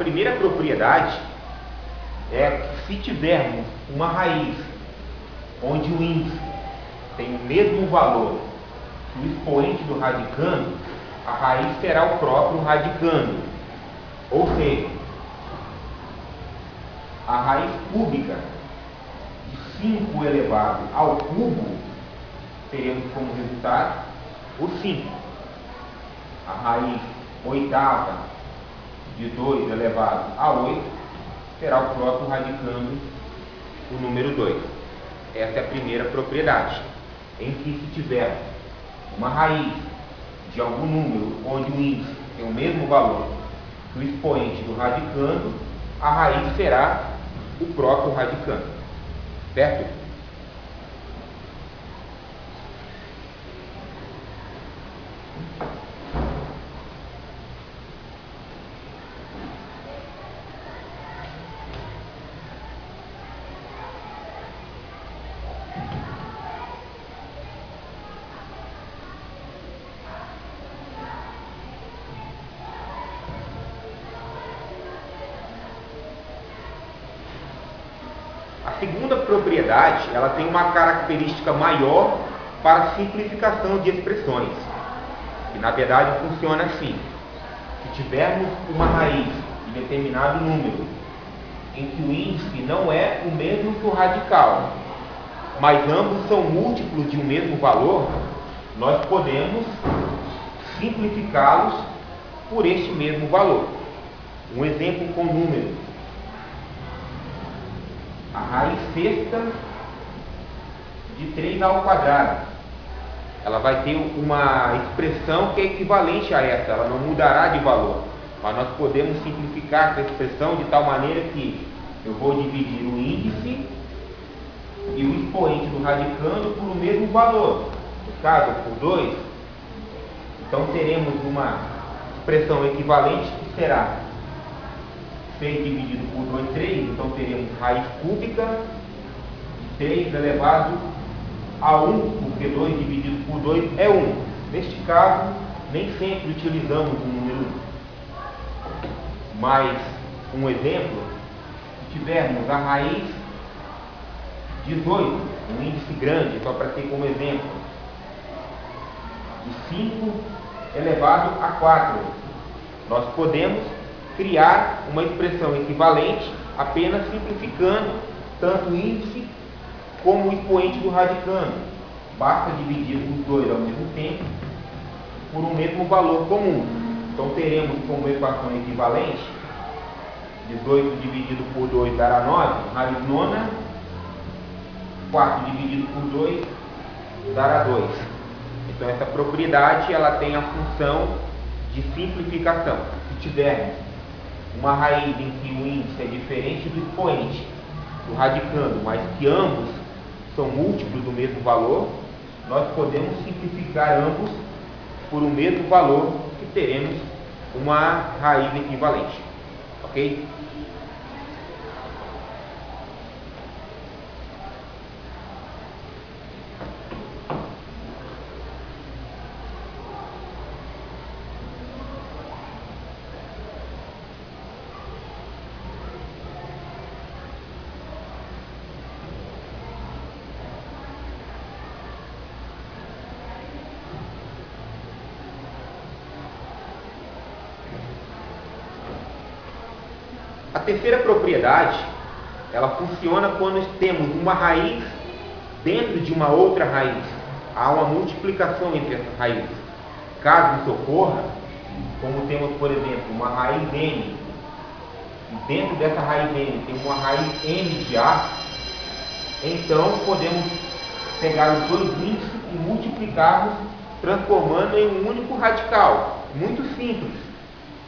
primeira propriedade é que se tivermos uma raiz onde o índice tem o mesmo valor que o expoente do radicando, a raiz será o próprio radicando. Ou seja, a raiz cúbica de 5 elevado ao cubo teremos como resultado o 5. A raiz oitava de 2 elevado a 8 será o próprio radicando o número 2. Essa é a primeira propriedade, em que se tiver uma raiz de algum número onde o índice tem o mesmo valor que o expoente do radicando, a raiz será o próprio radicando, certo? A segunda propriedade, ela tem uma característica maior para simplificação de expressões, que na verdade funciona assim: se tivermos uma raiz de determinado número em que o índice não é o mesmo que o radical, mas ambos são múltiplos de um mesmo valor, nós podemos simplificá-los por este mesmo valor. Um exemplo com números: a raiz sexta de 3 ao quadrado, ela vai ter uma expressão que é equivalente a essa, ela não mudará de valor, mas nós podemos simplificar essa expressão de tal maneira que eu vou dividir o índice e o expoente do radicando por o mesmo valor, no caso por 2, então teremos uma expressão equivalente que será 6 dividido por 2, 3, então teremos raiz cúbica de 3 elevado a 1, porque 2 dividido por 2 é 1. Neste caso, nem sempre utilizamos o número 1. Mas, um exemplo, se tivermos a raiz 18, um índice grande, só para ter como exemplo, de 5 elevado a 4, nós podemos criar uma expressão equivalente apenas simplificando tanto o índice como o expoente do radicando. Basta dividir os dois ao mesmo tempo por um mesmo valor comum. Então teremos como equação equivalente 18 dividido por 2 dará 9, raiz nona, 4 dividido por 2 dará 2. Então essa propriedade ela tem a função de simplificação. Se tivermos uma raiz em que o índice é diferente do expoente do radicando, mas que ambos são múltiplos do mesmo valor, nós podemos simplificar ambos por o mesmo valor que teremos uma raiz equivalente. Ok? A terceira propriedade, ela funciona quando temos uma raiz dentro de uma outra raiz. Há uma multiplicação entre essas raízes. Caso isso ocorra, como temos, por exemplo, uma raiz n, e dentro dessa raiz n tem uma raiz n de a, então podemos pegar os dois índices e multiplicarmos, transformando em um único radical. Muito simples.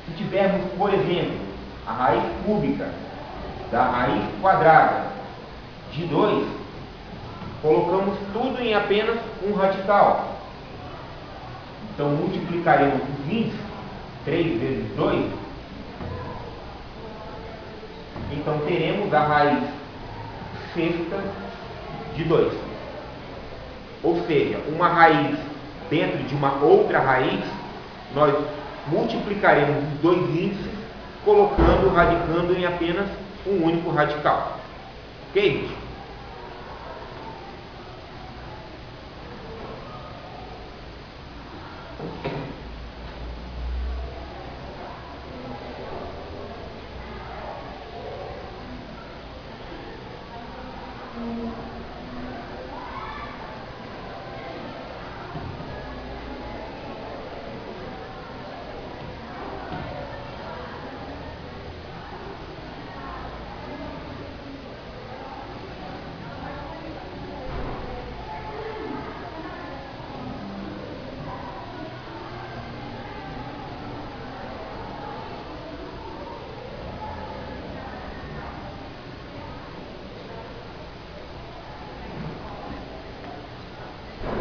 Se tivermos, por exemplo, a raiz cúbica da raiz quadrada de 2, colocamos tudo em apenas um radical. Então multiplicaremos os índices, 3 vezes 2, então teremos a raiz sexta de 2. Ou seja, uma raiz dentro de uma outra raiz, nós multiplicaremos os dois índices radicando em apenas um único radical. Ok, gente?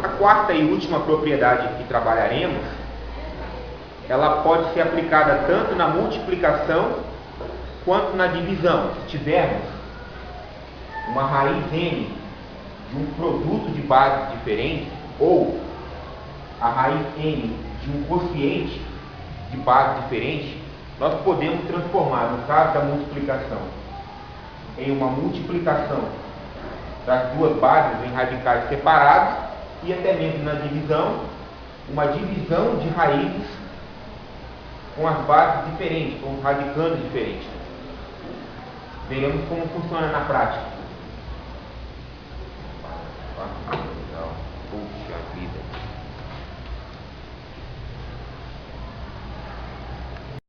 A quarta e última propriedade que trabalharemos, ela pode ser aplicada tanto na multiplicação quanto na divisão. Se tivermos uma raiz n de um produto de bases diferentes, ou a raiz n de um quociente de base diferente, nós podemos transformar, no caso da multiplicação, em uma multiplicação das duas bases em radicais separados, e até mesmo na divisão, uma divisão de raízes com as bases diferentes, com os radicandos diferentes. Veremos como funciona na prática.